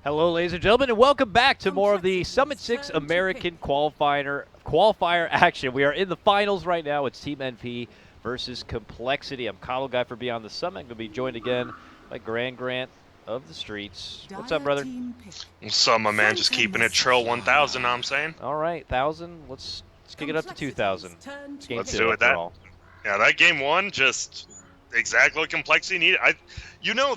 Hello, ladies and gentlemen, and welcome back to more of the Summit 6 American qualifier action. We are in the finals right now. It's Team NP versus Complexity. I'm coL Guy for Beyond the Summit. I'm going to be joined again by Grant of the Streets. What's up, brother? What's up, my man? Just keeping it trill 1,000, know what I'm saying? All right, 1,000. Let's kick it up to 2,000. It's game Let's 2, do it. after all. That game one, just exactly what Complexity needed.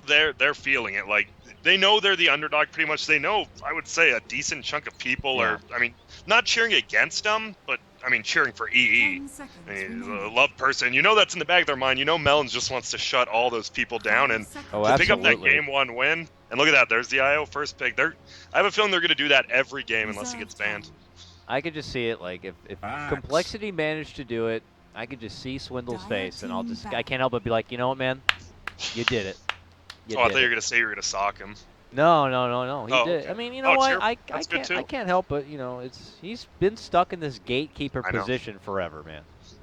They're feeling it. Like, they know they're the underdog pretty much. They know, I would say, a decent chunk of people are, not cheering against them, but, cheering for EE. A loved person. You know that's in the back of their mind. You know Melons just wants to shut all those people down. And to pick up that game one win, and look at that, there's the IO first pick. I have a feeling they're going to do that every game unless he gets banned. I could just see it, like, if Complexity managed to do it, I could just see Swindle's face, and I can't help but be like, you know what, man? You did it. I thought you were going to say you were going to sock him. No. He did. Okay. I mean, you know what? I can't help but, he's been stuck in this gatekeeper position forever, man.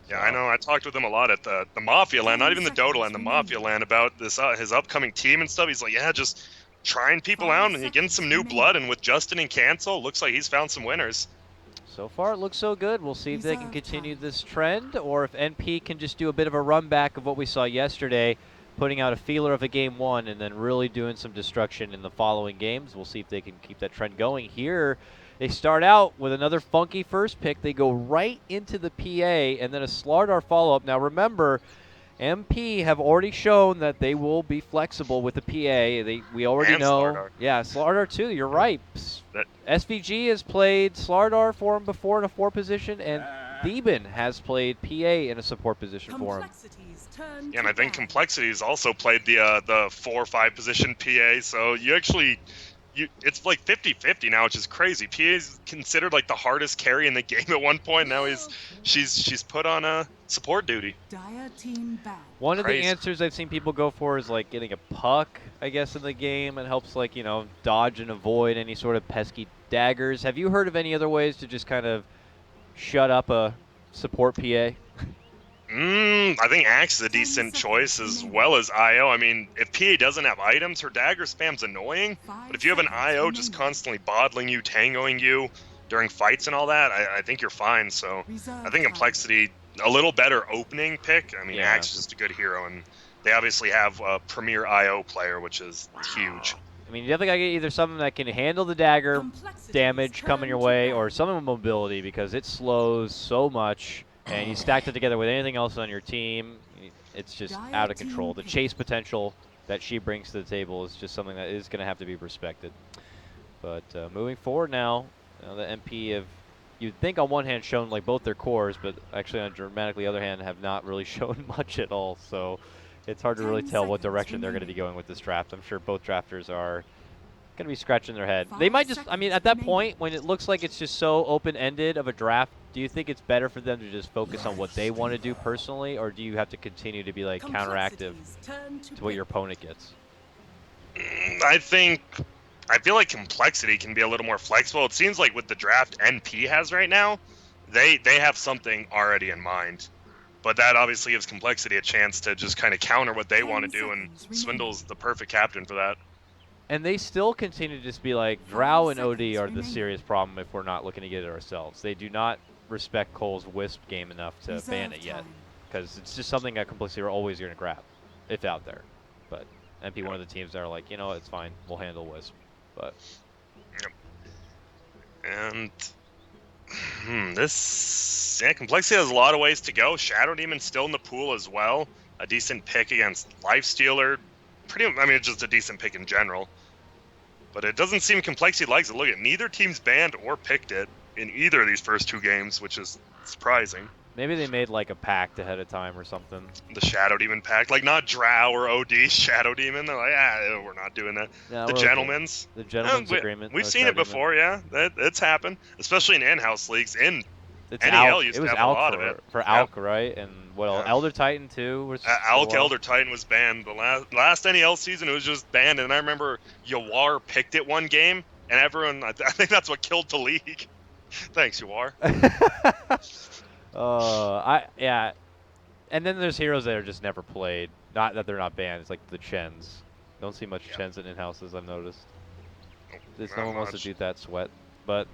Yeah, I know. I talked with him a lot at the Mafia land, not even the Dota land, the Mafia land, about this his upcoming team and stuff. He's like, yeah, just trying people out and getting some new blood. And with Justin and Cancel, looks like he's found some winners. So far, it looks so good. We'll see if they can continue this trend, or if NP can just do a bit of a run back of what we saw yesterday, putting out a feeler of a game one and then really doing some destruction in the following games. We'll see if they can keep that trend going. Here, they start out with another funky first pick. They go right into the PA and then a Slardar follow-up. Now, remember, MP have already shown that they will be flexible with the PA. We already know. Slardar. Yeah, Slardar too. You're right. SVG has played Slardar for him before in a 4 position, and Theben has played PA in a support position for him. Yeah, and I think Complexity's also played the 4 or 5 position PA. So it's like 50-50 now, which is crazy. PA is considered like the hardest carry in the game at one point. Now she's put on a support duty. One of the answers I've seen people go for is like getting a puck, I guess, in the game. It helps, like, dodge and avoid any sort of pesky daggers. Have you heard of any other ways to just kind of shut up a support PA? I think Axe is a decent choice as well as IO. I mean, if PA doesn't have items, her dagger spam's annoying. But if you have an IO just constantly bottling you, tangoing you during fights and all that, I think you're fine. So I think Complexity, a little better opening pick. I mean, Axe is just a good hero, and they obviously have a premier IO player, which is huge. I mean, you definitely got to get either something that can handle the dagger damage coming your way, or some of mobility, because it slows so much. And you stacked it together with anything else on your team, it's just out of control. The chase potential that she brings to the table is just something that is going to have to be respected. But moving forward now, the MP have, you'd think on one hand, shown like both their cores, but actually on dramatically other hand have not really shown much at all. So it's hard to really tell what direction they're going to be going with this draft. I'm sure both drafters are going to be scratching their head. They might just, I mean, at that point, when it looks like it's just so open-ended of a draft, do you think it's better for them to just focus on what they want to do personally, or do you have to continue to be like counteractive to what your opponent gets? I feel like Complexity can be a little more flexible. It seems like with the draft NP has right now, they have something already in mind. But that obviously gives Complexity a chance to just kind of counter what they want to do, and Swindle's the perfect captain for that. And they still continue to just be like, Drow and OD are the serious problem if we're not looking to get it ourselves. They do not respect coL's Wisp game enough to ban it yet, because it's just something that Complexity are always going to grab, if out there. But MP, one of the teams that are like, you know, it's fine, we'll handle Wisp. But and Complexity has a lot of ways to go. Shadow Demon's still in the pool as well. A decent pick against Lifestealer. It's just a decent pick in general. But it doesn't seem Complexity likes it. Look at neither team's banned or picked it in either of these first 2 games, which is surprising. Maybe they made like a pact ahead of time or something. The Shadow Demon pact, like not Drow or OD, Shadow Demon. They're like, we're not doing that. No, the Gentleman's. The Gentleman's Agreement. We've seen it before, yeah. It's happened, especially in in-house leagues. NEL used to have a lot of it. For Alk, right? And Elder Titan too? Alk Elder Titan was banned. The last NEL season, it was just banned. And I remember Yawar picked it one game, and everyone, I think that's what killed the league. Thanks, Yawar. Yeah. And then there's heroes that are just never played. Not that they're not banned. It's like the Chens. Don't see much Chens in in-houses, I've noticed. No one wants to much. do that sweat. But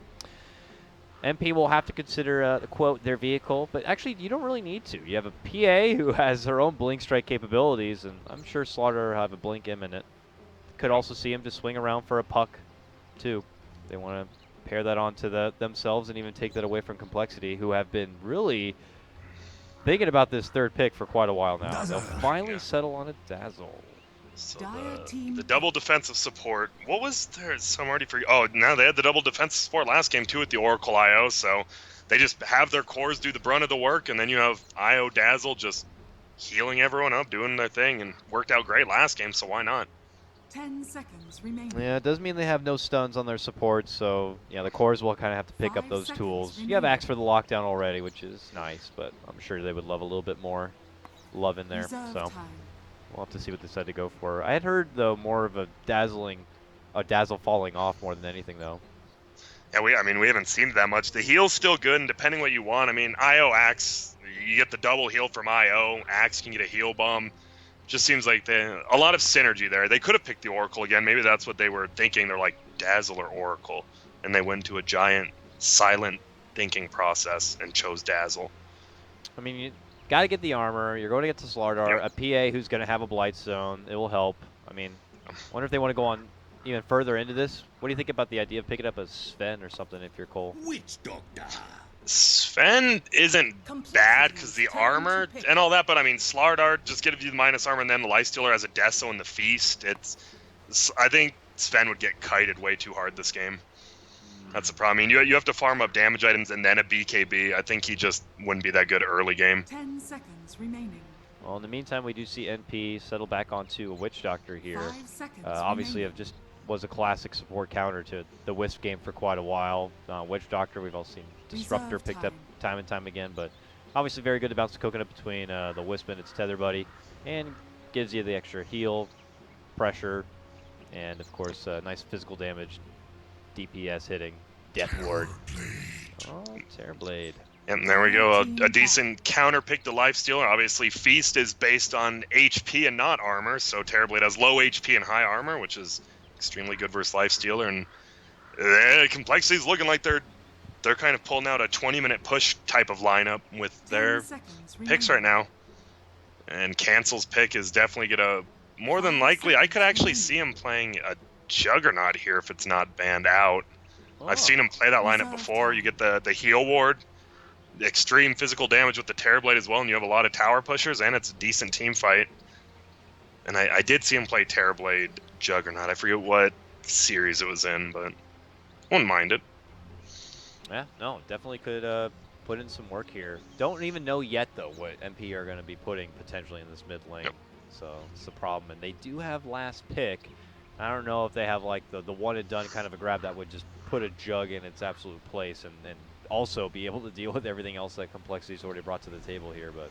MP will have to consider, quote, their vehicle. But actually, you don't really need to. You have a PA who has her own blink strike capabilities, and I'm sure Slaughter will have a blink imminent. Could also see him to swing around for a puck, too. They want to pair that onto themselves and even take that away from Complexity, who have been really thinking about this third pick for quite a while now. They'll finally settle on a Dazzle. So the double defensive support. What was there? Some already for. Oh, now they had the double defensive support last game too with the Oracle IO. So they just have their cores do the brunt of the work, and then you have IO Dazzle just healing everyone up, doing their thing, and worked out great last game. So why not? 10 seconds remaining. Yeah, it does mean they have no stuns on their support, so yeah, the cores will kind of have to pick up 5 those seconds tools. You have remaining. Axe for the lockdown already, which is nice, but I'm sure they would love a little bit more love in there. Reserve So time. we'll have to see what they decide to go for. I had heard though more of a dazzle falling off more than anything though. Yeah, I mean, we haven't seen that much. The heal's still good, and depending what you want, I mean, IO Axe, you get the double heal from IO. Axe can get a heal bomb. Just seems like a lot of synergy there. They could have picked the Oracle again. Maybe that's what they were thinking. They're like Dazzle or Oracle, and they went to a giant silent thinking process and chose Dazzle. I mean, you got to get the armor. You're going to get to Slardar, a PA who's going to have a Blight Zone. It will help. I mean, wonder if they want to go on even further into this. What do you think about the idea of picking up a Sven or something if you're Cole? Witch Doctor. Sven isn't bad because the armor and all that, but I mean, Slardar just gives you the minus armor, and then the Lifestealer has a Deso in the Feast. I think Sven would get kited way too hard this game. That's the problem. I mean, you have to farm up damage items and then a BKB. I think he just wouldn't be that good early game. 10 seconds remaining. Well, in the meantime, we do see NP settle back onto a Witch Doctor here. 5 seconds Obviously, remaining. it just was a classic support counter to the Wisp game for quite a while. Witch Doctor, we've all seen Disruptor Reserve picked up time. time and time again, but obviously very good to bounce the coconut between the Wisp and its tether buddy, and gives you the extra heal, pressure, and of course nice physical damage, DPS hitting, Death Ward. Oh, Terrorblade. And there we go, a decent counter pick to Lifestealer. Obviously, Feast is based on HP and not armor, so Terrorblade has low HP and high armor, which is extremely good versus Lifestealer. And Complexity's looking like they're kind of pulling out a 20-minute push type of lineup with 10 their seconds picks remaining. right now. And Cancel's pick is definitely gonna, more than likely, I could actually see him playing a Juggernaut here if it's not banned out. I've seen him play that lineup before. You get the heal ward, the extreme physical damage with the Terrorblade as well, and you have a lot of tower pushers, and it's a decent team fight. And I did see him play Terrorblade Juggernaut. I forget what series it was in, but wouldn't mind it. Yeah, no, definitely could put in some work here. Don't even know yet, though, what MP are going to be putting potentially in this mid lane. Yep. So it's the problem. And they do have last pick. I don't know if they have like the one and done kind of a grab that would just put a jug in its absolute place and also be able to deal with everything else that Complexity's already brought to the table here. But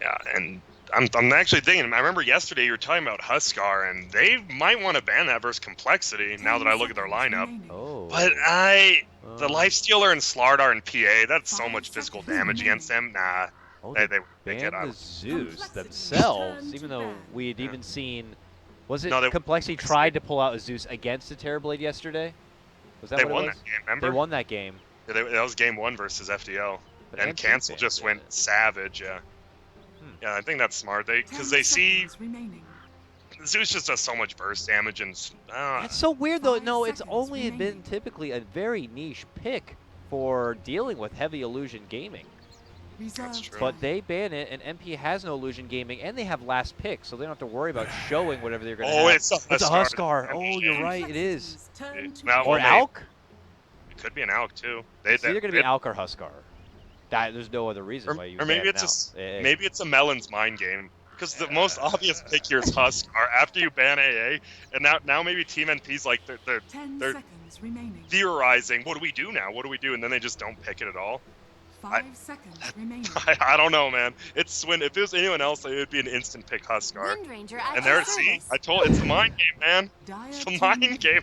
Yeah, and I'm actually thinking, I remember yesterday you were talking about Huskar, and they might want to ban that versus Complexity now that I look at their lineup. oh, But the Lifestealer and Slardar and PA, that's so much physical damage against them. Nah, oh, they banned get the out. Zeus Complexity themselves, turned even to though ban. we had even seen. Was it No, Complexity tried to pull out a Zeus against the Terrorblade yesterday? Was that They what won it was? that game, remember? They won that game. Yeah, that was game 1 versus FDL. But And MP Cancel banned just it. went savage, yeah. Yeah, I think that's smart. Because 10 they see seconds remaining. Zeus just does so much burst damage, and That's so weird, though. 5 No, it's seconds only been remaining. typically a very niche pick for dealing with heavy illusion gaming. Reserve true. But time. they ban it, and MP has no illusion gaming, and they have last pick, so they don't have to worry about showing whatever they're going to oh, have. it's a It's a Huskar. Huskar. Oh, you're right. It is. Complexities turn to Now, Or well, ban. Alk. It could be an Alk too. It's either going to be Alk or Huskar. There's no other reason why you or maybe ban it's an Alk. maybe it's a Melon's mind game. Because the most obvious pick here is Huskar after you ban AA, and now maybe Team NP's like they're 10 they're seconds remaining. theorizing, what do we do now? What do we do? And then they just don't pick it at all. 5 seconds remaining. I don't know, man. It's when if it was anyone else, it would be an instant pick Huskar. Wind Ranger at And your there, see, service. I told it's the mind game, man. Dire It's the team mind game.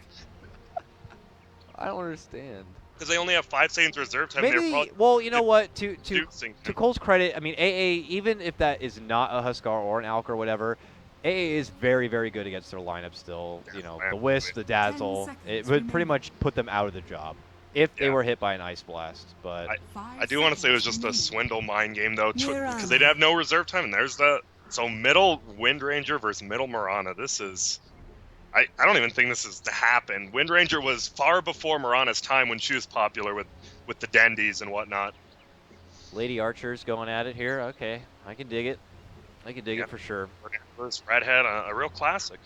I don't understand. Because they only have 5 seconds reserve time. They're Maybe, probably well, you know what? reducing. To Cole's credit, I mean, AA, even if that is not a Huskar or an Alk or whatever, AA is very, very good against their lineup still. Yeah, You know, man. the Wisp, the Dazzle. It would pretty much put them out of the job if they Yeah. were hit by an Ice Blast. But I do want to say it was just a swindle mind game, though, because they'd have no reserve time, and there's the... So middle Wind Ranger versus middle Mirana. This is... I don't even think this is to happen. Wind Ranger was far before Mirana's time when she was popular with the Dendies and whatnot. Lady Archer's going at it here. Okay, I can dig it. I can dig it for sure. Redhead, a real classic.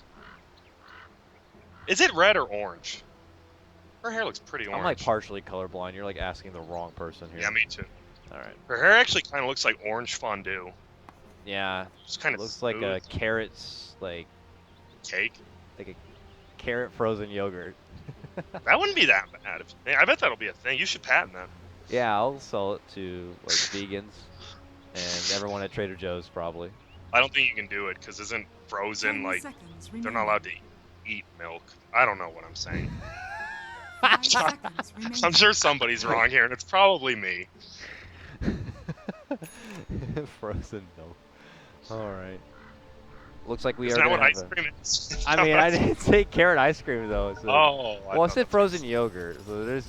Is it red or orange? Her hair looks pretty orange. I'm like partially colorblind. You're like asking the wrong person here. Yeah, me too. All right. Her hair actually kind of looks like orange fondue. Yeah. It's kind of looks like a carrot's like cake. Like a carrot frozen yogurt. That wouldn't be that bad. I bet that'll be a thing. You should patent that. Yeah, I'll sell it to like vegans and everyone at Trader Joe's probably. I don't think you can do it because isn't frozen like they're not allowed to eat milk. I don't know what I'm saying. I'm sure somebody's wrong here, and it's probably me. Frozen milk. All right. Looks like we Is are. that what gonna ice cream is? I mean, I didn't say carrot ice cream though. So. Oh. Well, I said frozen yogurt, so there's.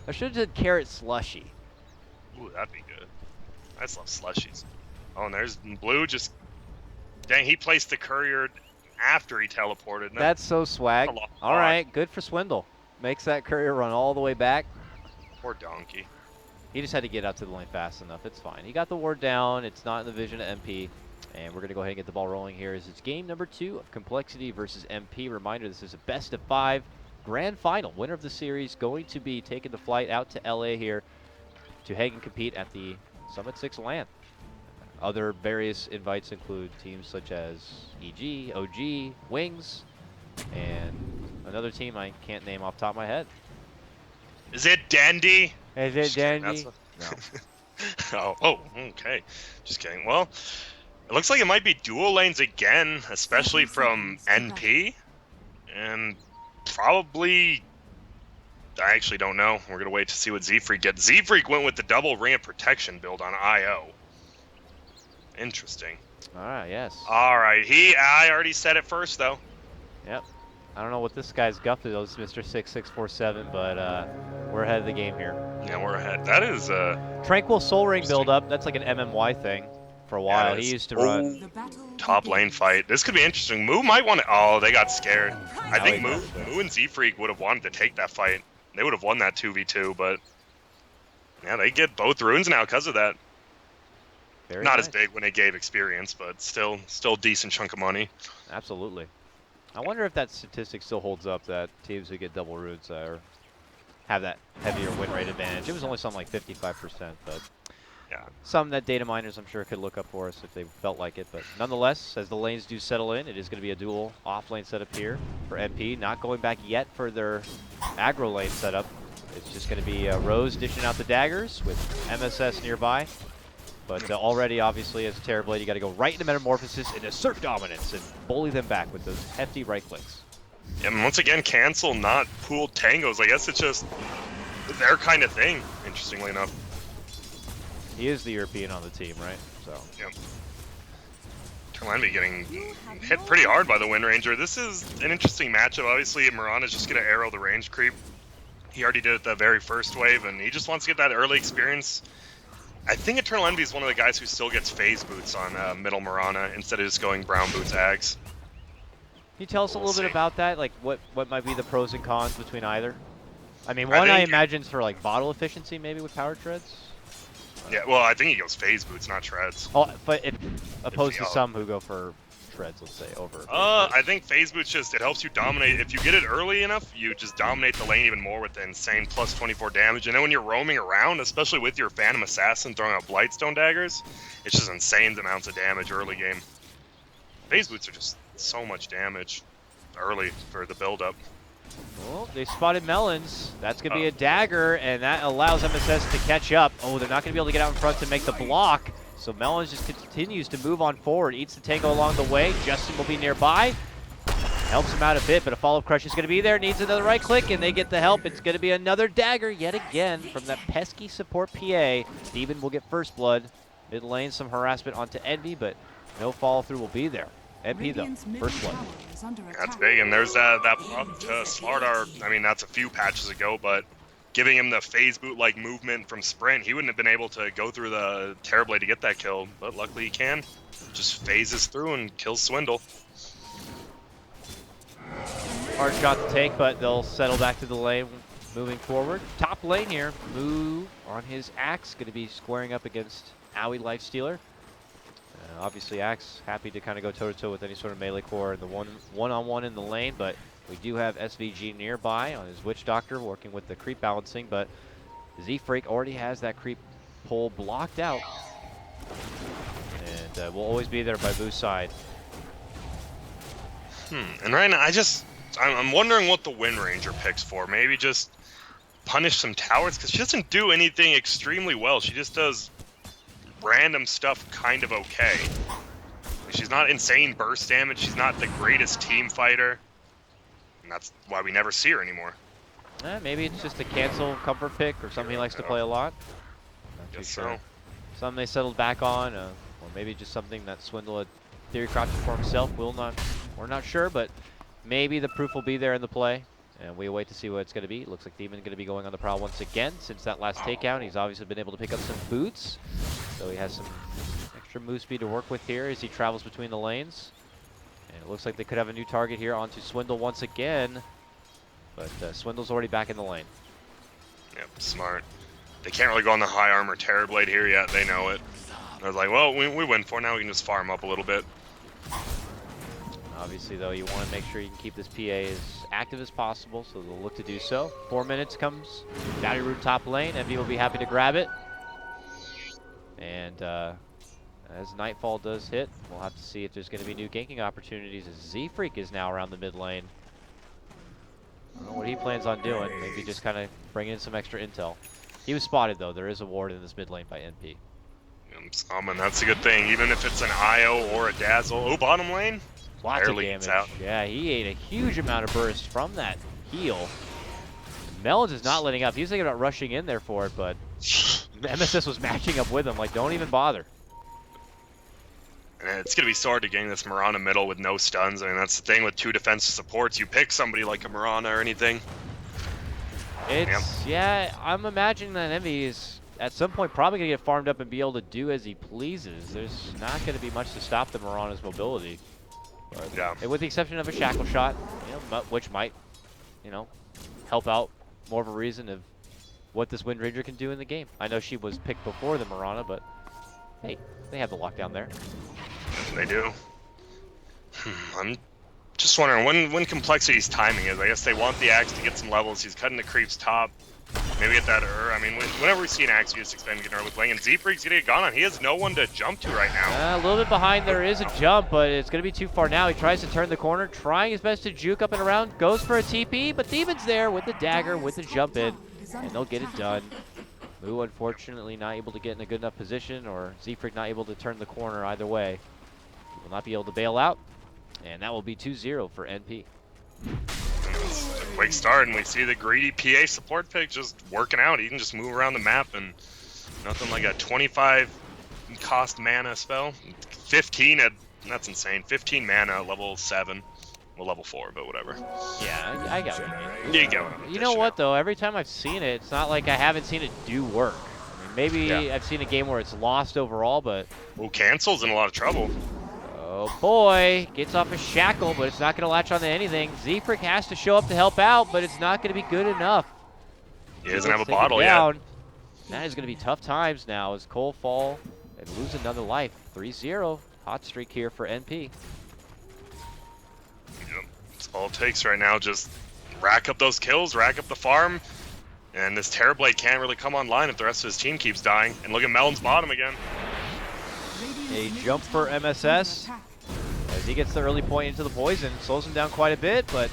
I should have said carrot slushy. Ooh, that'd be good. I just love slushies. Oh, and there's Blue just... Dang, he placed the courier after he teleported. No? That's so swag. All right, good for Swindle. Makes that courier run all the way back. Poor donkey. He just had to get out to the lane fast enough. It's fine. He got the ward down. It's not in the vision of MP. And we're going to go ahead and get the ball rolling here as it's game number 2 of Complexity versus MP. Reminder, this is a best of 5 grand final. Winner of the series going to be taking the flight out to LA here to hang and compete at the Summit 6 LAN. Other various invites include teams such as EG, OG, Wings, and another team I can't name off the top of my head. Is it Dandy? Is it Dandy? No. oh, okay. Just kidding. Well, it looks like it might be dual lanes again, especially from NP. And probably... I actually don't know. We're going to wait to see what Z-Freak gets. Z-Freak went with the double ring of protection build on IO. Interesting. Alright, yes. Alright, I already said it first, though. Yep. I don't know what this guy's guffed is, Mr. 6647, but we're ahead of the game here. Yeah, we're ahead. That is Tranquil Soul Ring build up. That's like an MMY thing for a while. He used to run top lane fight. This could be interesting. Moo might want to... Oh, they got scared. I think Moo and Z-Freak would have wanted to take that fight. They would have won that 2v2, but yeah, they get both runes now because of that. Very Not nice. as big when they gave experience, but still a decent chunk of money. Absolutely. I wonder if that statistic still holds up, that teams who get double runes have that heavier win rate advantage. It was only something like 55%, but yeah, some that data miners I'm sure could look up for us if they felt like it. But nonetheless, as the lanes do settle in, it is going to be a dual off-lane setup here for MP. Not going back yet for their aggro lane setup. It's just going to be Rose dishing out the daggers with MSS nearby. But already, obviously, as a Terrorblade, you got to go right into Metamorphosis and assert dominance and bully them back with those hefty right clicks. And once again, cancel not pooled tangos. I guess it's just their kind of thing, interestingly enough. He is the European on the team, right? So. Yep. Terlanby getting hit pretty hard by the Wind Ranger. This is an interesting matchup. Obviously, Mirana's just going to arrow the range creep. He already did it the very first wave, and he just wants to get that early experience. I think Eternal Envy is one of the guys who still gets phase boots on middle Mirana instead of just going brown boots Ags. Can you tell us a little bit about that? Like, what might be the pros and cons between either? I mean, one I imagine is for like bottle efficiency, maybe with power treads. Yeah, well, I think he goes phase boots, not treads. Oh, but opposed to some who go for treads, let's say, over. I think phase boots just, it helps you dominate. If you get it early enough, you just dominate the lane even more with the insane plus 24 damage. And then when you're roaming around, especially with your Phantom Assassin throwing out Blightstone daggers, it's just insane amounts of damage early game. Phase boots are just so much damage early for the build-up. Well, they spotted Melons. That's going to be a dagger, and that allows MSS to catch up. Oh, they're not going to be able to get out in front to make the block. So Melons just continues to move on forward, eats the tango along the way. Justin will be nearby. Helps him out a bit, but a follow-up crush is going to be there. Needs another right click, and they get the help. It's going to be another dagger yet again from that pesky support PA. Demon will get first blood. Mid lane, some harassment onto Envy, but no follow through will be there. NP though, Radiant's middle first blood. tower is under That's attack. big, and there's that buff to Slardar. I mean, that's a few patches ago, but giving him the phase boot like movement from sprint, he wouldn't have been able to go through the Terrorblade to get that kill, but luckily he can. Just phases through and kills Swindle. Hard shot to take, but they'll settle back to the lane moving forward. Top lane here, Moo on his Axe, going to be squaring up against Owie Lifestealer. Obviously, Axe happy to kind of go toe-to-toe with any sort of melee core in the one-on-one in the lane, but we do have SVG nearby on his Witch Doctor working with the creep balancing, but Z-Freak already has that creep pull blocked out. And will always be there by Boo's side. And right now, I'm wondering what the Wind Ranger picks for. Maybe just punish some towers, because she doesn't do anything extremely well. She just does random stuff kind of okay. She's not insane burst damage. She's not the greatest team fighter. And that's why we never see her anymore. Maybe it's just a cancel comfort pick or something he likes to play a lot. Not too Guess sure. so. Something they settled back on, or maybe just something that Swindle had theory crafted for himself. We're not sure, but maybe the proof will be there in the play. And we wait to see what it's going to be. It looks like Demon going to be going on the prowl once again. Since that last takeout, he's obviously been able to pick up some boots. So he has some extra move speed to work with here as he travels between the lanes. And it looks like they could have a new target here onto Swindle once again. But Swindle's already back in the lane. Yep, smart. They can't really go on the high armor Terrorblade here yet. They know it. I was like, well, we win for now. We can just farm up a little bit. Obviously, though, you want to make sure you can keep this PA as active as possible, so they'll look to do so. 4 minutes comes. Battery Root top lane. Envy will be happy to grab it. And as Nightfall does hit, we'll have to see if there's going to be new ganking opportunities as Z-Freak is now around the mid lane. I don't know what he plans on doing. Maybe just kind of bring in some extra intel. He was spotted, though. There is a ward in this mid lane by NP. And that's a good thing, even if it's an IO or a Dazzle. Oh, bottom lane? Lots of Barely damage. gets out. Yeah, he ate a huge amount of burst from that heal. Melons is not letting up. He was thinking about rushing in there for it, but the MSS was matching up with him. Like, don't even bother. And it's going to be so hard to gang this Mirana middle with no stuns. I mean, that's the thing with two defensive supports. You pick somebody like a Mirana or anything. Yeah, I'm imagining that Envy is at some point probably going to get farmed up and be able to do as he pleases. There's not going to be much to stop the Mirana's mobility. But, Yeah. with the exception of a shackle shot, which might, help out more of a reason of what this Wind Ranger can do in the game. I know she was picked before the Mirana, but hey, they have the lockdown there. They do. I'm just wondering when Complexity's timing is. I guess they want the Axe to get some levels. He's cutting the creeps top. Maybe get that I mean, whenever we see an Axe, you just expect to get an early playing. And Z-Freak's gonna get gone on. He has no one to jump to right now. A little bit behind. There is a jump, but it's going to be too far now. He tries to turn the corner, trying his best to juke up and around. Goes for a TP, but Demon's there with the dagger, with the jump in, and they'll get it done. Moo, unfortunately, not able to get in a good enough position, or Z-Freak not able to turn the corner either way. He will not be able to bail out, and that will be 2-0 for NP. It's a quick start, and we see the greedy PA support pick just working out. He can just move around the map, and nothing like a 25 cost mana spell. 15 at, that's insane. 15 mana, level 7. Well, level 4, but whatever. Yeah, I got what you mean. You get what I'm You know dishing what, out. though? Every time I've seen it, it's not like I haven't seen it do work. I mean, maybe I've seen a game where it's lost overall, but... Well, Cancel's in a lot of trouble. Oh boy, gets off a shackle, but it's not going to latch onto anything. Z-Freak has to show up to help out, but it's not going to be good enough. He doesn't have a Take it bottle yet. down. That is going to be tough times now as coL fall and lose another life. 3-0, hot streak here for NP. Yep. That's all it takes right now. Just rack up those kills, rack up the farm, and this Terrorblade can't really come online if the rest of his team keeps dying. And look at Melon's bottom again. A jump for MSS as he gets the early point into the poison. Slows him down quite a bit, but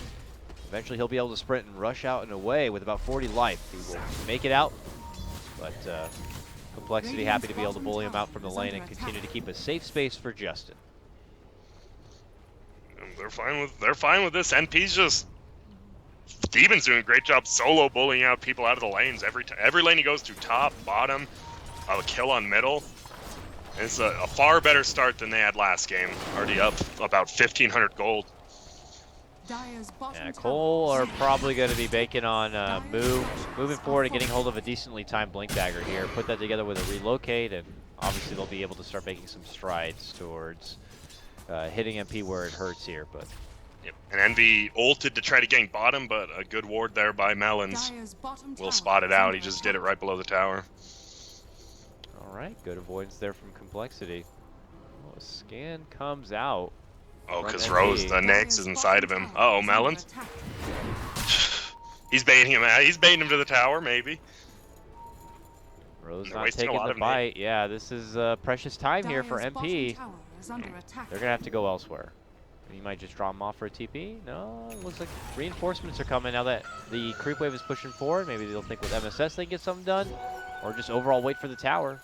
eventually he'll be able to sprint and rush out and away with about 40 life. He will make it out, but Complexity happy to be able to bully him out from the lane and continue to keep a safe space for Justin. And they're fine with this. NP's just Demon's doing a great job solo bullying out people out of the lanes every lane he goes to, top, bottom, a kill on middle. It's a far better start than they had last game. Already up about 1,500 gold. Dire's bottom Yeah, tower coL are is probably going to be banking on moving forward and getting hold of a decently timed Blink Dagger here. Put that together with a relocate, and obviously they'll be able to start making some strides towards hitting MP where it hurts here. But Yep. And Envy ulted to try to gank bottom, but a good ward there by Melons. Dire's bottom Will tower spot it is out. under He just did it attack. right below the tower. all right, good avoidance there from Complexity. Oh, a scan comes out. Oh, From because NV. Rose, the Dire's Nyx is inside of bottom him. tower Uh-oh, is under Melons. attack. He's baiting him out. He's baiting him to the tower, maybe. Rose They're not wasting a taking lot the of bite. Yeah, this is precious time here for Dire's MP. bottom tower is under attack. They're going to have to go elsewhere. You might just draw them off for a TP. No, it looks like reinforcements are coming now that the creep wave is pushing forward. Maybe they'll think with MSS they can get something done, or just overall wait for the tower.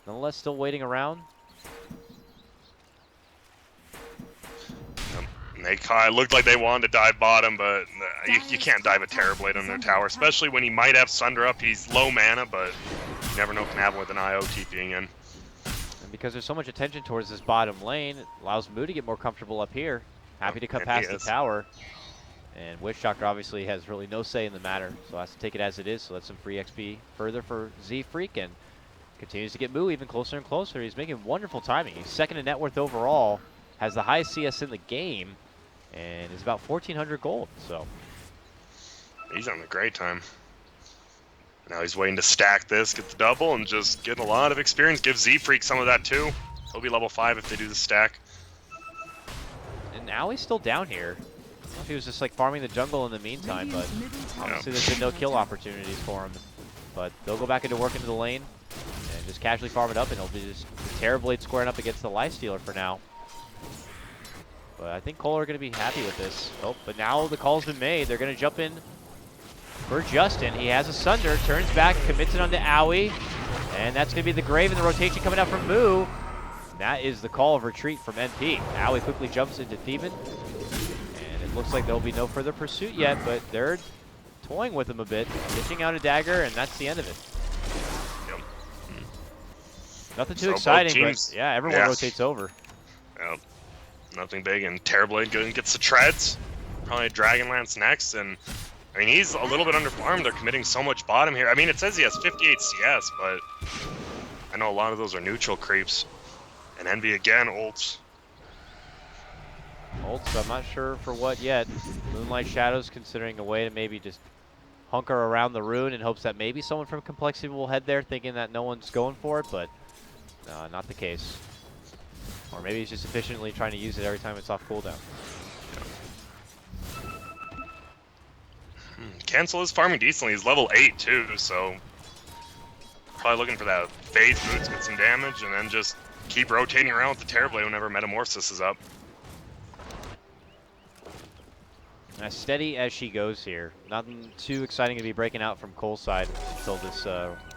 Nonetheless, still waiting around. And they kind of looked like they wanted to dive bottom, but you can't dive a Terrorblade on their tower, especially when he might have Sunder up. He's low mana, but you never know what can happen with an IO TPing in. And because there's so much attention towards this bottom lane, it allows Moo to get more comfortable up here. Happy to cut And past he the is. tower. And Witch Doctor obviously has really no say in the matter, so has to take it as it is. So that's some free XP further for Z Freak, and continues to get Moo even closer and closer. He's making wonderful timing. He's second in net worth overall, has the highest CS in the game, and is about 1,400 gold. So He's on a great time. Now he's waiting to stack this, get the double, and just get a lot of experience. Give Z-Freak some of that too. He'll be level 5 if they do the stack. and now he's still down here. I don't know if he was just like farming the jungle in the meantime, but Radiant's middle tower obviously is there's been no under kill attack. opportunities for him. But they'll go back into work into the lane and just casually farm it up, and it'll be just Terrorblade squaring up against the Lifestealer for now. But I think coL are going to be happy with this. Oh, but now the call's been made. They're going to jump in for Justin. He has a Sunder, turns back, commits it onto Owie. And that's going to be the Grave in the rotation coming out from Moo. And that is the call of retreat from NP. Owie quickly jumps into Thieven. And it looks like there'll be no further pursuit yet, but they're toying with him a bit. Dishing out a dagger, and that's the end of it. Yep. Nothing too So both exciting, teams- but yeah, everyone yeah. rotates over. Yep. Nothing big, and Terrorblade gets the treads. Probably Dragonlance next, and I mean, he's a little bit underfarmed. They're committing so much bottom here. I mean, it says he has 58 CS, but I know a lot of those are neutral creeps. And Envy again ults. Ults, I'm not sure for what yet. Moonlight Shadows considering a way to maybe just hunker around the rune in hopes that maybe someone from Complexity will head there thinking that no one's going for it, but not the case. Or maybe he's just efficiently trying to use it every time it's off cooldown. Cancel is farming decently. He's level 8 too, so probably looking for that phase boots, get some damage, and then just keep rotating around with the Terrorblade whenever Metamorphosis is up. As steady as she goes here. Nothing too exciting to be breaking out from coL's side until this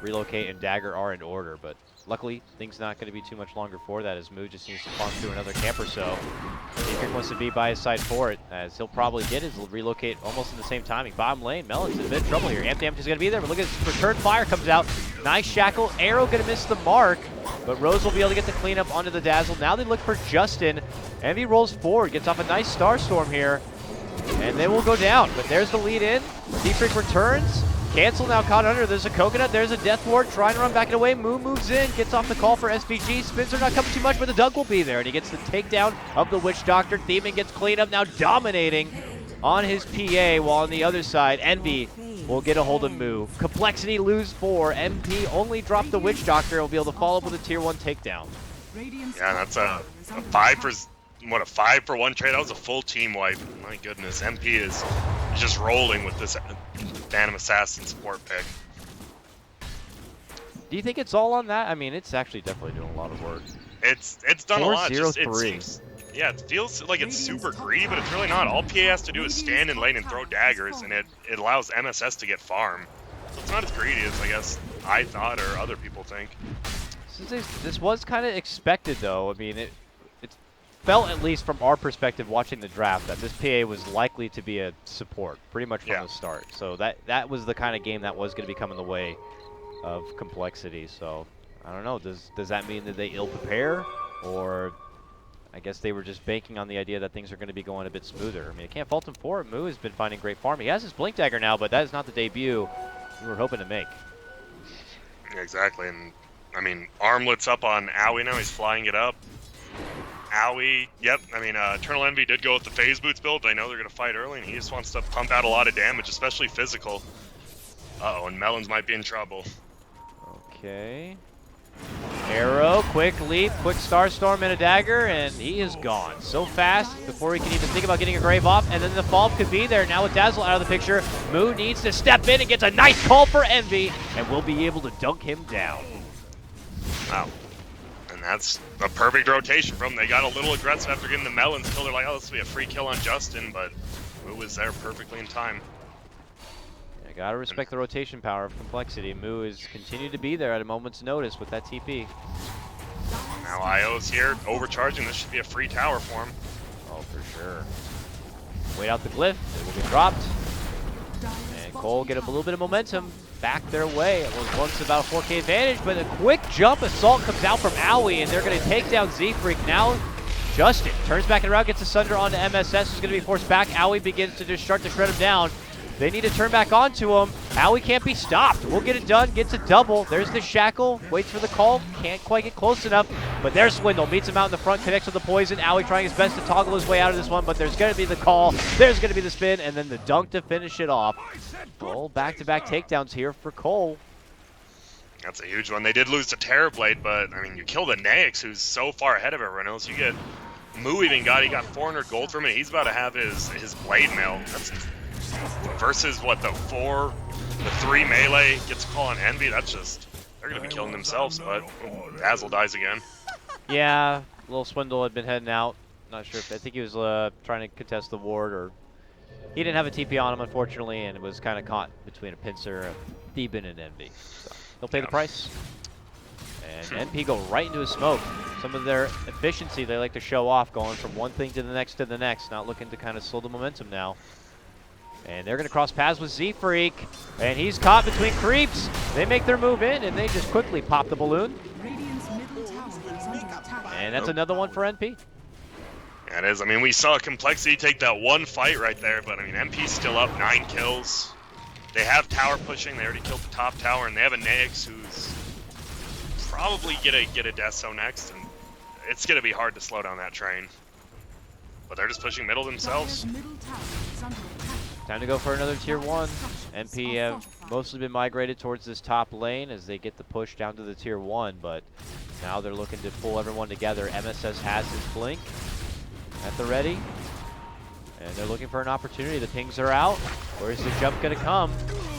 relocate and dagger are in order, but luckily things not going to be too much longer for that as Moo just needs to farm through another camp or so. Secret wants to be by his side for it, as he'll probably get his relocate almost in the same timing. Bottom lane, Melon's in a bit of trouble here. Amp is going to be there, but look at this return fire comes out. Nice shackle, arrow going to miss the mark, but Rose will be able to get the cleanup onto the Dazzle. Now they look for Justin. Envy rolls forward, gets off a nice Star Storm here, and they will go down. But there's the lead in. Z-Freak returns. Cancel now caught under. There's a Coconut. There's a Death Ward. Trying to run back and away. Moo moves in. Gets off the call for SVG. Spencer not coming too much, but the Dunk will be there. And he gets the takedown of the Witch Doctor. Thieving gets cleaned up now, dominating on his PA. While on the other side, Envy will get a hold of Moo. Complexity lose 4. MP only dropped the Witch Doctor. Will be able to follow up with a tier 1 takedown. Radiant's Yeah, that's top a tower is under 5 for attack. what, a 5 for 1 trade. That was a full team wipe. My goodness, MP is just rolling with this Phantom Assassin support pick. Do you think it's all on that? I mean, it's actually definitely doing a lot of work. It's done a lot. Just, it 4-0-3. seems, yeah, it feels like it's super greedy, but it's really not. All PA has to do is stand in lane and throw daggers, and it allows MSS to get farm. So it's not as greedy as I guess I thought or other people think. This was kind of expected, though. I mean, it felt, at least from our perspective watching the draft, that this PA was likely to be a support pretty much from the start. So that was the kind of game that was going to be coming the way of Complexity. So I don't know. Does that mean that they ill prepare, or I guess they were just banking on the idea that things are going to be going a bit smoother. I mean, I can't fault him for it. Moo has been finding great farm. He has his Blink Dagger now, but that is not the debut we were hoping to make. Exactly, and I mean, armlets up on Owie now. He's flying it up. Owie, yep. I mean, Eternal Envy did go with the phase boots build. I know they're going to fight early, and he just wants to pump out a lot of damage, especially physical. Uh-oh, and Melons might be in trouble. Okay. Arrow, quick leap, quick Starstorm and a dagger, and he is gone so fast before he can even think about getting a grave off, and then the fall could be there. Now with Dazzle out of the picture, Moo needs to step in and gets a nice call for Envy, and will be able to dunk him down. Wow. And that's a perfect rotation from them. They got a little aggressive after getting the Melons kill. They're like, oh, this will be a free kill on Justin, but Moo was there perfectly in time. Yeah, gotta respect the rotation power of Complexity. Moo has continued to be there at a moment's notice with that TP. Now IO's here, overcharging. This should be a free tower for him. Oh, for sure. Wait out the glyph. It will get dropped. And coL get a little bit of momentum back their way. It was once about a 4K advantage, but a quick jump assault comes out from Owie, and they're going to take down Z-Freak. Now Justin turns back and around, gets a Sunder onto MSS, who's going to be forced back. Owie begins to just start to shred him down. They need to turn back onto him. Owie can't be stopped. We'll get it done, gets a double. There's the shackle, waits for the call, can't quite get close enough. But there's Swindle, meets him out in the front, connects with the poison. Owie trying his best to toggle his way out of this one, but there's going to be the call, there's going to be the spin, and then the dunk to finish it off. Well, back-to-back takedowns here for coL. That's a huge one. They did lose to Terrorblade, but I mean, you kill the Naix, who's so far ahead of everyone else. You get Moo even got 400 gold from it. He's about to have his blade mail. That's versus what the 3 melee gets a call on Envy. That's just they're gonna be killing themselves. But Dazzle dies again. Yeah, little Swindle had been heading out. Not sure if I think he was trying to contest the ward, or he didn't have a TP on him unfortunately, and it was kind of caught between a pincer, a Theban, and Envy. So he'll pay the price. And NP go right into his smoke. Some of their efficiency they like to show off, going from one thing to the next, not looking to kind of slow the momentum now. And they're going to cross paths with Z-Freak, and he's caught between creeps. They make their move in, and they just quickly pop the balloon. Radiant's middle tower is under attack. And that's another one for NP. Yeah, it is. I mean, we saw Complexity take that one fight right there, but I mean, MP's still up 9 kills. They have tower pushing. They already killed the top tower, and they have a Naix who's probably get a Death Zone next, and it's going to be hard to slow down that train. But they're just pushing middle themselves. Dire's middle tower is under attack. Time to go for another tier 1. NP have mostly been migrated towards this top lane as they get the push down to the tier 1, but now they're looking to pull everyone together. MSS has his blink at the ready, and they're looking for an opportunity. The pings are out. Where's the jump going to come?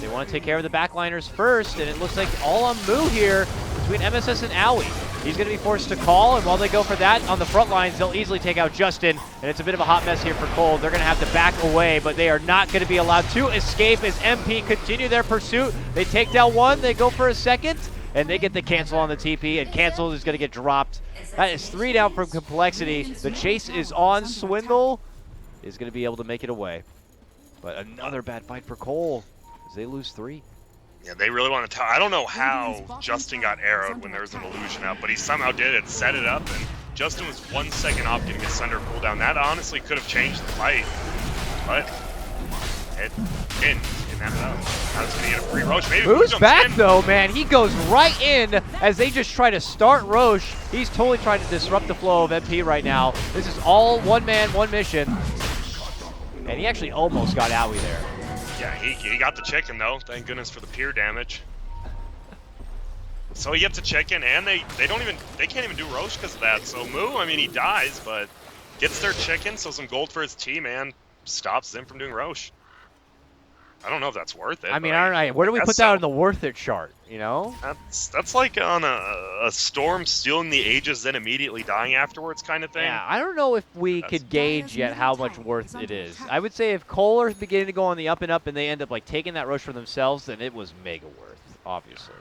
They want to take care of the backliners first, and it looks like all on Moo here between MSS and Owie. He's going to be forced to call, and while they go for that on the front lines, they'll easily take out Justin, and it's a bit of a hot mess here for coL. They're going to have to back away, but they are not going to be allowed to escape as MP continue their pursuit. They take down one, they go for a second, and they get the cancel on the TP, and cancel is going to get dropped. That is 3 down from Complexity. The chase is on. Swindle is going to be able to make it away. But another bad fight for coL as they lose 3. Yeah, they really want to tell. I don't know how Justin got arrowed when there was an illusion up, but he somehow did it, set it up, and Justin was 1 second off getting his Sunder cooldown. That honestly could have changed the fight, but it didn't. Didn't have it up. Now it's going to get a free Roche. Maybe Who's back in. though, man? He goes right in as they just try to start Roche. He's totally trying to disrupt the flow of MP right now. This is all one man, one mission. And he actually almost got Owie there. Yeah, he got the chicken though. Thank goodness for the peer damage. So he gets a chicken, and they can't even do Roche because of that. So Moo, I mean, he dies, but gets their chicken, so some gold for his team, and stops them from doing Roche. I don't know if that's worth it. I mean, I don't know. Where do we put that on the worth it chart, you know? That's like on a storm stealing the Aegis, then immediately dying afterwards kind of thing. Yeah, I don't know if we could gauge yet how much worth it is. I would say if coL are beginning to go on the up and up and they end up like taking that Roche for themselves, then it was mega worth, obviously.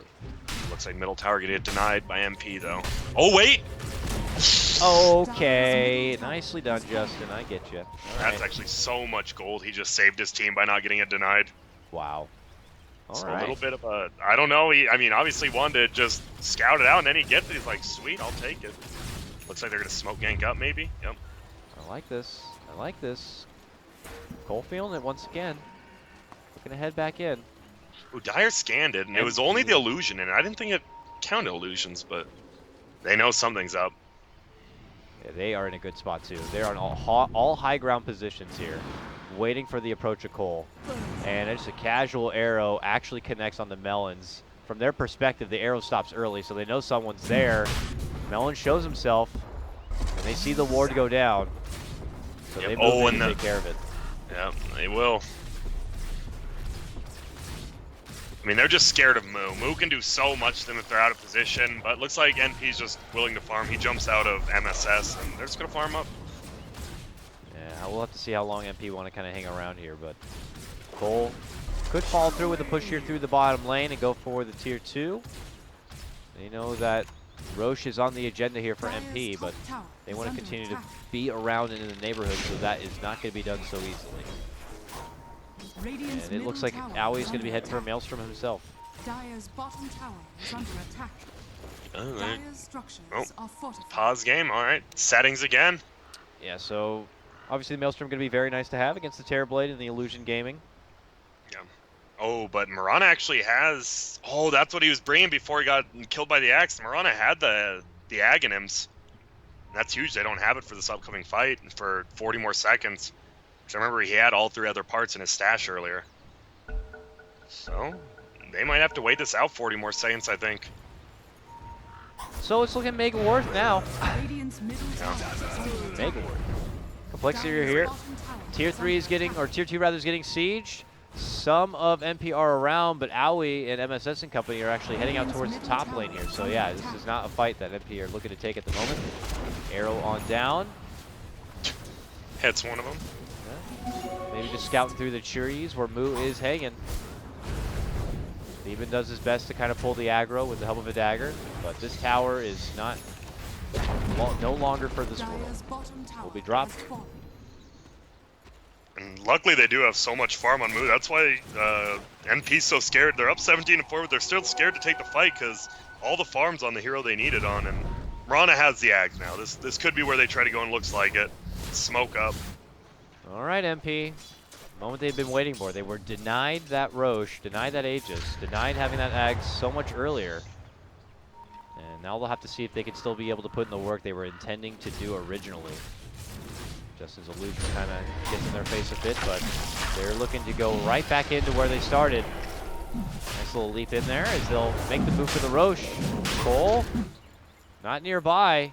Looks like middle tower getting denied by MP though. Oh wait! Okay, nicely done, Justin. I get you. That's actually so much gold. He just saved his team by not getting it denied. Wow. All So right. a little bit of a, I don't know. I mean, obviously wanted to just scout it out, and then he gets it. He's like, sweet, I'll take it. Looks like they're gonna smoke gank up, maybe. Yep. I like this. I like this. coL feeling it once again. Looking to head back in. Ooh, Dyer scanned it, and it was only the illusion, and I didn't think it counted illusions, but they know something's up. Yeah, they are in a good spot too. They're on all high ground positions here, waiting for the approach of coL. And it's a casual arrow actually connects on the melons. From their perspective, the arrow stops early, so they know someone's there. Melon shows himself, and they see the ward go down. So Yep. they move in to take care of it. Yeah, they will. I mean, they're just scared of Moo. Moo can do so much to them if they're out of position, but looks like NP's just willing to farm. He jumps out of MSS, and they're just going to farm up. Yeah, we'll have to see how long MP want to kind of hang around here, but coL could follow through with a push here through the bottom lane and go for the tier 2. They know that Roche is on the agenda here for MP, but they want to continue to be around and in the neighborhood, so that is not going to be done so easily. And it looks like Aoi is going to be heading for a Maelstrom himself. Dyer's bottom tower is under attack. Oh, Dyer's structures are fortified. pause game. All right, settings again. Yeah, so obviously the Maelstrom going to be very nice to have against the Terrorblade and the Illusion Gaming. Yeah. Oh, but Mirana actually has. Oh, that's what he was bringing before he got killed by the axe. Mirana had the Aghanims. That's huge. They don't have it for this upcoming fight for 40 more seconds. Because I remember he had all 3 other parts in his stash earlier. So they might have to wait this out 40 more seconds, I think. So it's looking Mega Worth now. Radiant's middle tower is under attack. Mega Worth. Complexity here. Bottom tower Tier 3 is getting, or Tier 2 rather, is getting sieged. Some of MP are around, but Aoi and MSS and company are actually heading out towards the top lane here. So yeah, this is not a fight that MP are looking to take at the moment. Arrow on down. Hits one of them. Yeah. Maybe just scouting through the trees where Moo is hanging. Theben does his best to kind of pull the aggro with the help of a dagger, but this tower is not no longer for this world. Dyer's bottom tower Will be dropped. has fallen. And luckily they do have so much farm on Moo. That's why NP's so scared. They're up 17-4, but they're still scared to take the fight because all the farm's on the hero they need it on. And Mirana has the Ags now. This could be where they try to go and looks like it. Smoke up. All right, MP. Moment they've been waiting for. They were denied that Roche, denied that Aegis, denied having that Ag so much earlier. And now they'll have to see if they can still be able to put in the work they were intending to do originally. Justin's illusion kind of gets in their face a bit, but they're looking to go right back into where they started. Nice little leap in there as they'll make the move for the Roche. coL, not nearby.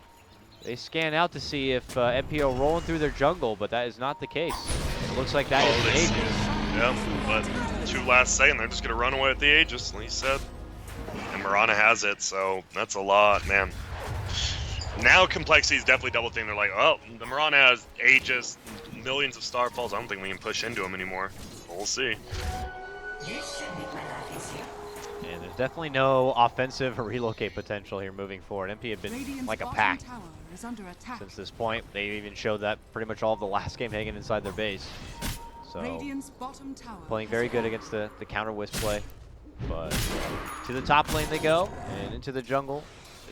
They scan out to see if MP are rolling through their jungle, but that is not the case. It looks like that is the Aegis. Yeah, but 2 last second, they're just going to run away with the Aegis, like you said. And Mirana has it, so that's a lot, man. Now Complexity is definitely double thinking. They're like, oh, the Mirana has Aegis, millions of Starfalls. I don't think we can push into him anymore. We'll see. And there's definitely no offensive or relocate potential here moving forward. MP have been Radiant's like a bottom pack tower is under attack. since this point. They even showed that pretty much all of the last game hanging inside their base. So Radiant's bottom tower playing has very good fallen. against the counter wisp play. But to the top lane they go, and into the jungle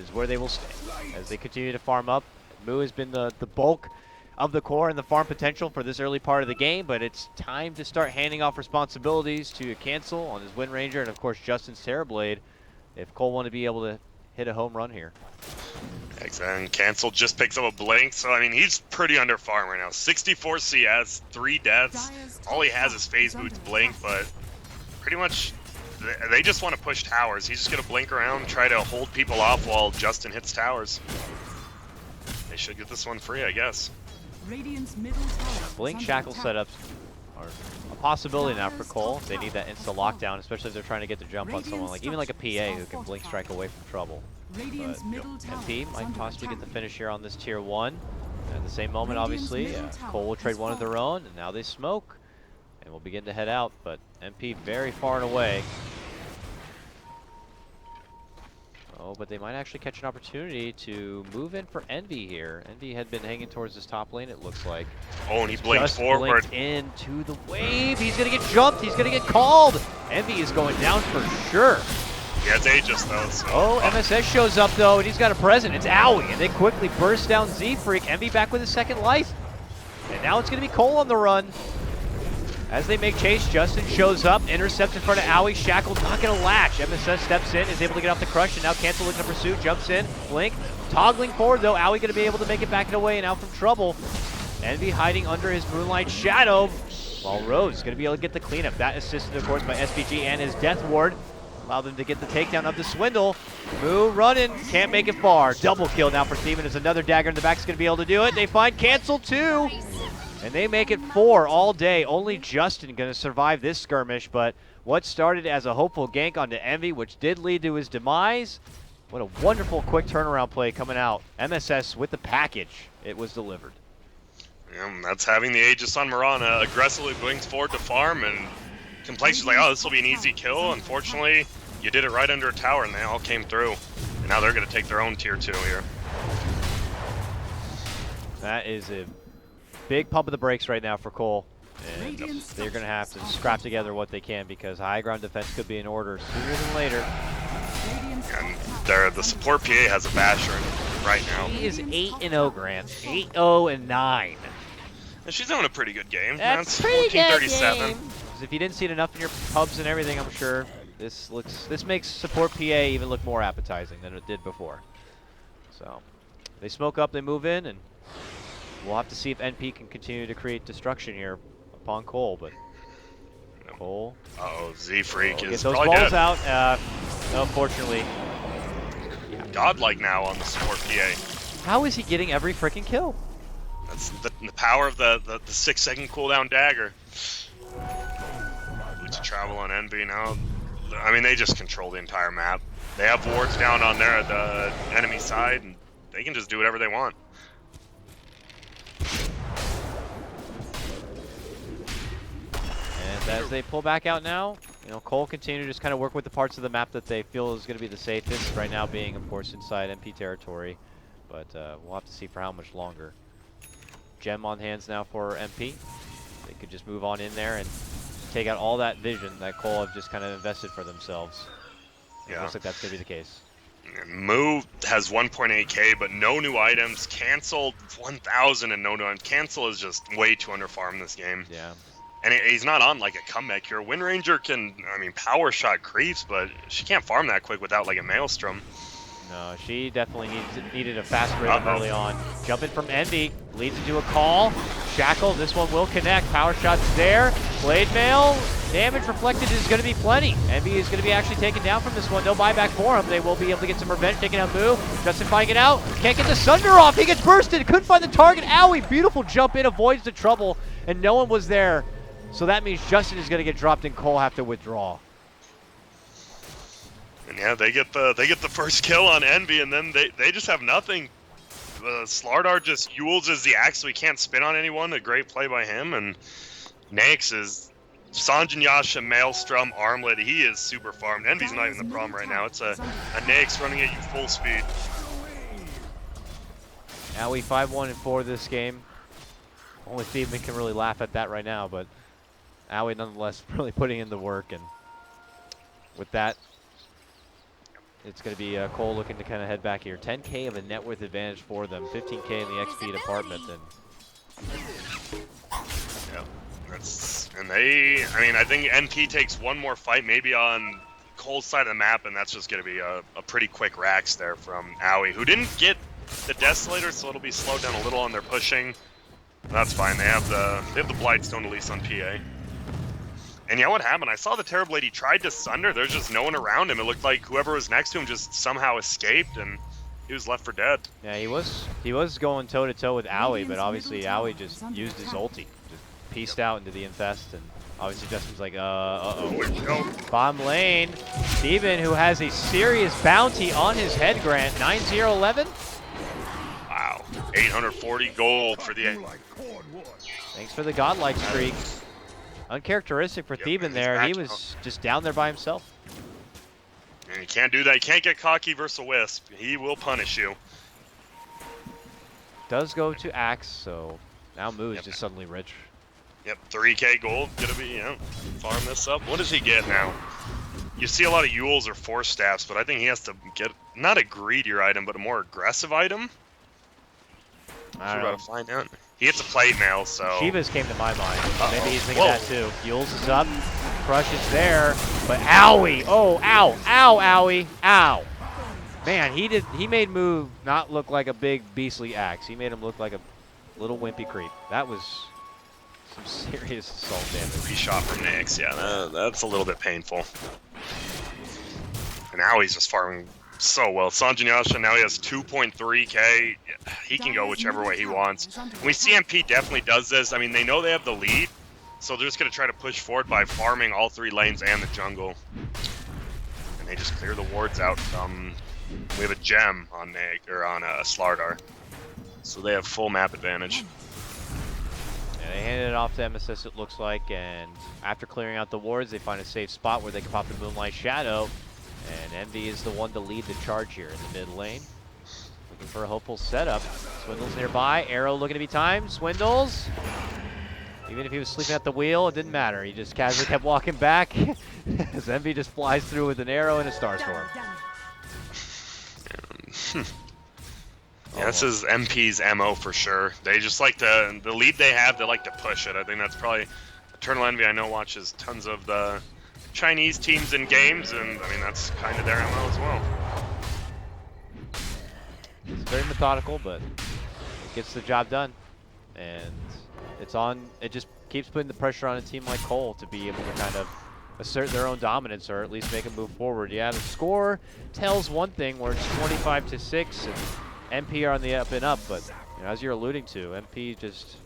is where they will stay as they continue to farm up. Moo has been the bulk of the core and the farm potential for this early part of the game, but it's time to start handing off responsibilities to Cancel on his Wind Ranger and of course Justin's Terrorblade if coL want to be able to hit a home run here. And Cancel just picks up a blink, so I mean he's pretty under farm right now. 64 CS, 3 deaths. All he has is phase boots blink, but pretty much they just want to push towers. He's just gonna blink around, try to hold people off while Justin hits towers. They should get this one free, I guess. Radiant's middle tower Blink is shackle under attack. setups are a possibility now for coL. They need that insta lockdown, especially if they're trying to get the jump on someone like even like a PA who can blink strike away from trouble. Radiant's But middle tower MP is might under possibly get attack. the finish here on this tier 1. At the same moment, Radiant's obviously, middle tower coL will trade has one of their fallen. own, and now they smoke, and will begin to head out. But MP very far and away. Oh, but they might actually catch an opportunity to move in for Envy here. Envy had been hanging towards this top lane, it looks like. Oh, and he blinked Just forward. blinked into the wave. He's going to get jumped. He's going to get called. Envy is going down for sure. He has Aegis, though. So. Oh, MSS shows up, though, and he's got a present. It's Owie, and they quickly burst down Z-Freak. Envy back with his second life. And now it's going to be coL on the run. As they make chase, Justin shows up, intercepts in front of Owie. Shackle not going to latch. MSS steps in, is able to get off the crush, and now Cancel looking to pursue, jumps in, blink. Toggling forward, though. Owie going to be able to make it back and away and out from trouble. Envy hiding under his Moonlight Shadow, while Rose is going to be able to get the cleanup. That assisted, of course, by SPG and his Death Ward. Allowed them to get the takedown of the Swindle. Moo running, can't make it far. Double kill now for Steven as another dagger in the back is going to be able to do it. They find Cancel too. And they make it 4 all day. Only Justin going to survive this skirmish, but what started as a hopeful gank onto Envy, which did lead to his demise. What a wonderful quick turnaround play coming out. MSS with the package. It was delivered. Yeah, that's having the Aegis on Mirana. Aggressively blinks forward to farm, and Complexion's like, oh, this will be an easy kill. Unfortunately, you did it right under a tower, and they all came through. And now they're going to take their own tier 2 here. That is a big pump of the brakes right now for coL. And they're going to have to scrap together what they can because high ground defense could be in order sooner than later. And the support PA has a basher right now. He is 8-0, Grant. 8-0-9. And she's having a pretty good game. That's pretty good 14-37. game. If you didn't see it enough in your pubs and everything, I'm sure this makes support PA even look more appetizing than it did before. So they smoke up, they move in, and we'll have to see if NP can continue to create destruction here upon coL. But coL. Uh-oh, Z-Freak Get is those probably balls dead. out. Unfortunately. Godlike now on the support PA. How is he getting every freaking kill? That's the power of the 6-second cooldown dagger. Boots of travel on Envy now. I mean, they just control the entire map. They have wards down on the enemy side, and they can just do whatever they want. And as they pull back out now, you know, coL continue to just kind of work with the parts of the map that they feel is going to be the safest. Right now being, of course, inside MP territory. But we'll have to see for how much longer. Gem on hands now for MP. They could just move on in there and take out all that vision that coL have just kind of invested for themselves. Yeah. It looks like that's going to be the case. And Moo has 1.8k, but no new items. Cancel 1,000 and no new items. Cancel is just way too underfarmed this game. Yeah. And he's not on like a comeback here. Wind Ranger can, I mean, power shot creeps, but she can't farm that quick without like a Maelstrom. No, she definitely needed a fast rhythm early on. Jumping from Envy, leads into a call. Shackle, this one will connect. Power shot's there. Blade Mail, damage reflected is going to be plenty. Envy is going to be actually taken down from this one. No buyback for him. They will be able to get some revenge, taking out Moo. Justifying it out. Can't get the Sunder off. He gets bursted. Couldn't find the target. Owie, beautiful jump in, avoids the trouble, and no one was there. So that means Justin is going to get dropped and coL have to withdraw. And yeah, they get the first kill on Envy, and then they just have nothing. Slardar just uses the axe, so he can't spin on anyone. A great play by him. And Naix is Sanjin Yasha, Maelstrom, Armlet. He is super farmed. Envy's not even the problem right now. It's a Naix running at you full speed. Now we 5-1-4 this game. Only Thievman can really laugh at that right now, but Owie nonetheless really putting in the work, and with that, it's going to be coL looking to kind of head back here. 10k of a net worth advantage for them, 15k in the XP department, and yeah, and I mean, I think NP takes one more fight maybe on coL's side of the map, and that's just going to be a pretty quick racks there from Owie, who didn't get the Desolator, so it'll be slowed down a little on their pushing. That's fine. They have the Blightstone at least on PA. And yeah, what happened? I saw the Terrorblade. He tried to Sunder. There's just no one around him. It looked like whoever was next to him just somehow escaped, and he was left for dead. yeah, he was going toe to toe with Owie, but obviously Owie just used his ulti, just pieced out into the infest, and obviously Justin's like, uh-oh. Bottom lane, Steven, who has a serious bounty on his head, Grant, 9-0-11. Wow, 840 gold for the. Thanks for the godlike streak. Uncharacteristic for Thievman there. He was just down there by himself. And you can't do that. You can't get cocky versus a Wisp. He will punish you. Does go to Axe, so now Moo is Yep. just suddenly rich. Yep, 3K gold. Gonna be, farm this up. What does he get now? You see a lot of Yules or Force Staffs, but I think he has to get, not a greedier item, but a more aggressive item. I We're don't about to find out. He gets a plate mail, so... Shivas came to my mind. Maybe he's thinking Whoa. that too. Yules is up. Crush is there. But owie! Oh, ow! Ow, owie! Ow! Man, he made Moo not look like a big beastly axe. He made him look like a little wimpy creep. That was some serious assault damage. Reshot from Nyx, yeah, that's a little bit painful. And now he's just farming so well. Sanjinyasha now he has 2.3k. He can go whichever way he wants. We see MP definitely does this. I mean, they know they have the lead, so they're just going to try to push forward by farming all 3 lanes and the jungle. And they just clear the wards out from... We have a gem on Nyx, or on Slardar. So they have full map advantage. And they handed it off to MSS, it looks like, and after clearing out the wards, they find a safe spot where they can pop the Moonlight Shadow. And Envy is the one to lead the charge here in the mid lane. Looking for a hopeful setup. Swindle's nearby. Arrow looking to be timed. Swindles. Even if he was sleeping at the wheel, it didn't matter. He just casually kept walking back as Envy just flies through with an arrow and a Starstorm. Yeah, this is MP's MO for sure. They just like the lead they have, they like to push it. I think that's probably Eternal Envy. I know watches tons of the Chinese teams in games, and I mean that's kind of their MO as well. It's very methodical, but it gets the job done. And it's on. It just keeps putting the pressure on a team like coL to be able to kind of assert their own dominance, or at least make them move forward. Yeah, the score tells one thing, where it's 25-6, and MP are on the up and up. But you know, as you're alluding to, MP just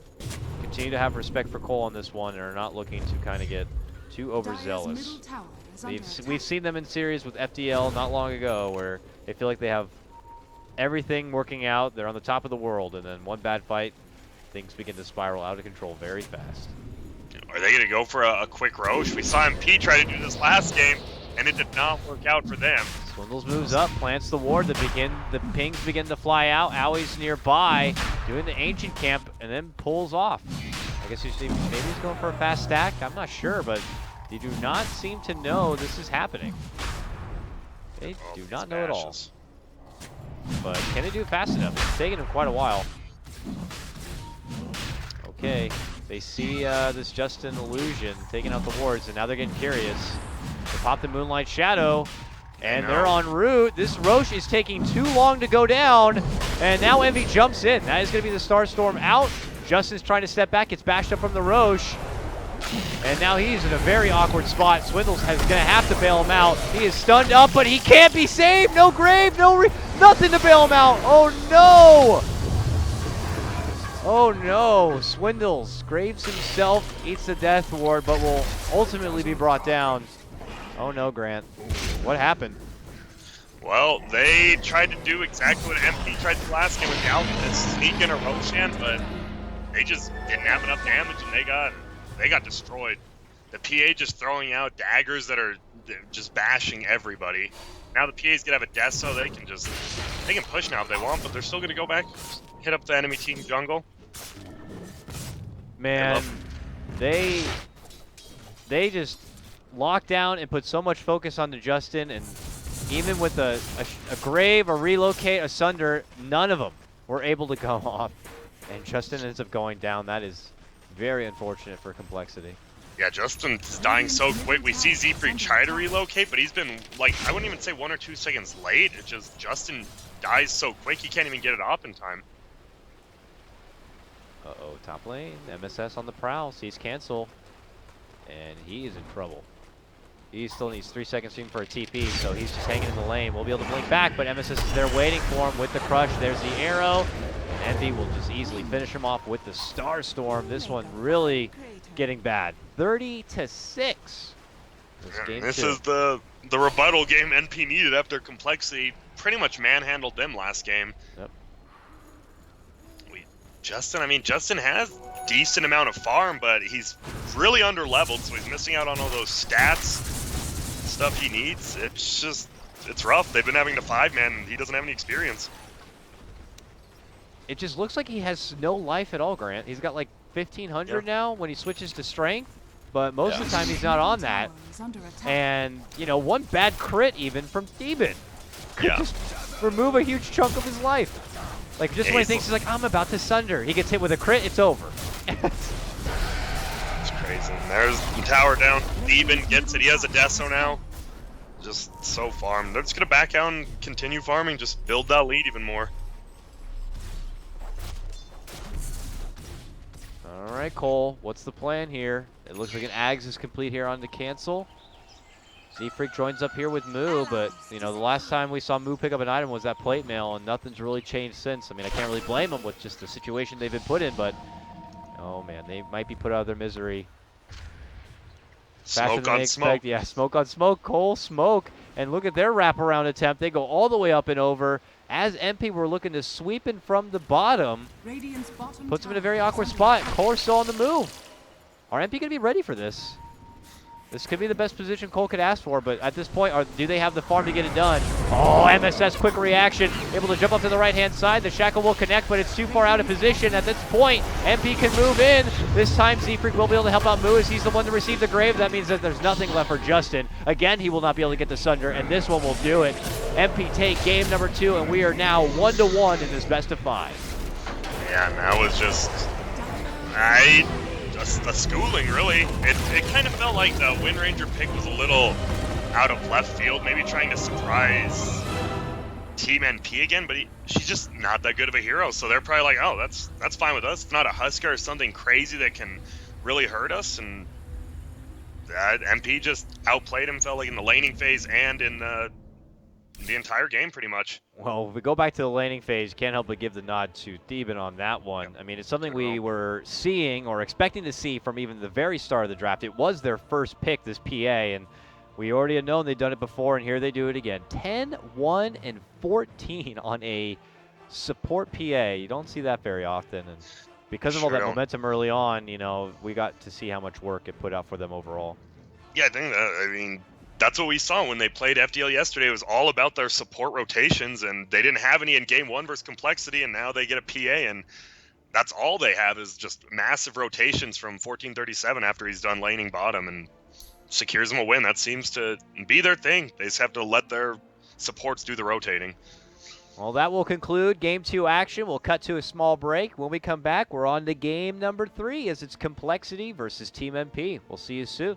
continue to have respect for coL on this one, and are not looking to kind of get too overzealous. We've seen them in series with FDL not long ago, where they feel like they have everything working out. They're on the top of the world, and then one bad fight, things begin to spiral out of control very fast. Are they going to go for a quick Roche? We saw MP try to do this last game, and it did not work out for them. Swindles moves up, plants the ward. The pings begin to fly out. Aui's nearby, doing the ancient camp, and then pulls off. I guess maybe he's going for a fast stack. I'm not sure, but they do not seem to know this is happening. They do not know at all. But can they do it fast enough? It's taken them quite a while. Okay, they see this Justin illusion taking out the wards, and now they're getting curious. They pop the Moonlight Shadow, and they're en route. This Roche is taking too long to go down, and now Envy jumps in. That is going to be the Starstorm out. Justin's trying to step back, gets bashed up from the Roche, and now he's in a very awkward spot. Swindles is going to have to bail him out. He is stunned up, but he can't be saved. No grave, nothing to bail him out. Oh no! Oh no, Swindles graves himself, eats the death ward, but will ultimately be brought down. Oh no, Grant. What happened? Well, they tried to do exactly what MP tried to last game with the Alchemist, sneak in a Roshan, but they just didn't have enough damage, and they got destroyed. The PA just throwing out daggers that are just bashing everybody. Now the PA's gonna have a death, so they can push now if they want, but they're still gonna go back, hit up the enemy team jungle. Man, they just locked down and put so much focus on the Justin, and even with a grave, a relocate, a sunder, none of them were able to go off. And Justin ends up going down. That is very unfortunate for Complexity. Yeah, Justin's dying so quick. We see Z-Freak try to relocate, but he's been, like, I wouldn't even say 1 or 2 seconds late. It's just Justin dies so quick, he can't even get it off in time. Uh-oh, top lane. MSS on the prowl. Sees cancel. And he is in trouble. He still needs 3 seconds for a TP, so he's just hanging in the lane. We'll be able to blink back, but MSS is there waiting for him with the crush. There's the arrow. And Envy will just easily finish him off with the Starstorm. This one really getting bad. 30-6. This is the rebuttal game NP needed after Complexity pretty much manhandled them last game. Yep. Justin has decent amount of farm, but he's really under leveled, so he's missing out on all those stats, stuff he needs. It's just it's rough. They've been having to 5-man, and he doesn't have any experience. It just looks like he has no life at all, Grant. He's got like 1,500 now when he switches to strength, but most of the time he's not on that. And, you know, one bad crit even from Theben could just remove a huge chunk of his life. Like, just when he thinks he's like, I'm about to sunder, he gets hit with a crit, it's over. It's crazy. There's the tower down. Theben gets it. He has a Deso now. Just so farmed. They're just going to back out and continue farming. Just build that lead even more. All right, coL, what's the plan here? It looks like an Ags is complete here on the cancel. Z-Freak joins up here with Moo, but, you know, the last time we saw Moo pick up an item was that plate mail, and nothing's really changed since. I mean, I can't really blame them with just the situation they've been put in, but, oh, man, they might be put out of their misery. Smoke on smoke. Yeah, smoke on smoke, coL smoke. And look at their wraparound attempt. They go all the way up and over. As MP were looking to sweep in from the bottom, puts them in a very awkward spot. coL still on the move. Are MP going to be ready for this? This could be the best position coL could ask for, but at this point, do they have the farm to get it done? Oh, MSS quick reaction, able to jump up to the right-hand side. The Shackle will connect, but it's too far out of position. At this point, MP can move in. This time, Z-Freak will be able to help out Moo as he's the one to receive the grave. That means that there's nothing left for Justin. Again, he will not be able to get the Sunder, and this one will do it. MP take game number 2, and we are now 1-1 in this best of 5. Yeah, and that was just... a schooling, really. It kind of felt like the Wind Ranger pick was a little out of left field, maybe trying to surprise Team NP again, but she's just not that good of a hero, so they're probably like, oh, that's fine with us. It's not a Husker or something crazy that can really hurt us, and MP just outplayed him, felt like in the laning phase and in the entire game, pretty much. Well, if we go back to the laning phase, can't help but give the nod to Theben on that one. Yep. I mean, it's something we were seeing or expecting to see from even the very start of the draft. It was their first pick, this PA, and we already had known they'd done it before, and here they do it again. 10, 1, and 14 on a support PA. You don't see that very often, and because of all that momentum early on, you know, we got to see how much work it put out for them overall. Yeah, I think that, I mean, that's what we saw when they played FDL yesterday. It was all about their support rotations, and they didn't have any in game 1 versus Complexity, and now they get a PA, and that's all they have is just massive rotations from 1437 after he's done laning bottom and secures them a win. That seems to be their thing. They just have to let their supports do the rotating. Well, that will conclude game 2 action. We'll cut to a small break. When we come back, we're on to game number 3 as it's Complexity versus Team MP. We'll see you soon.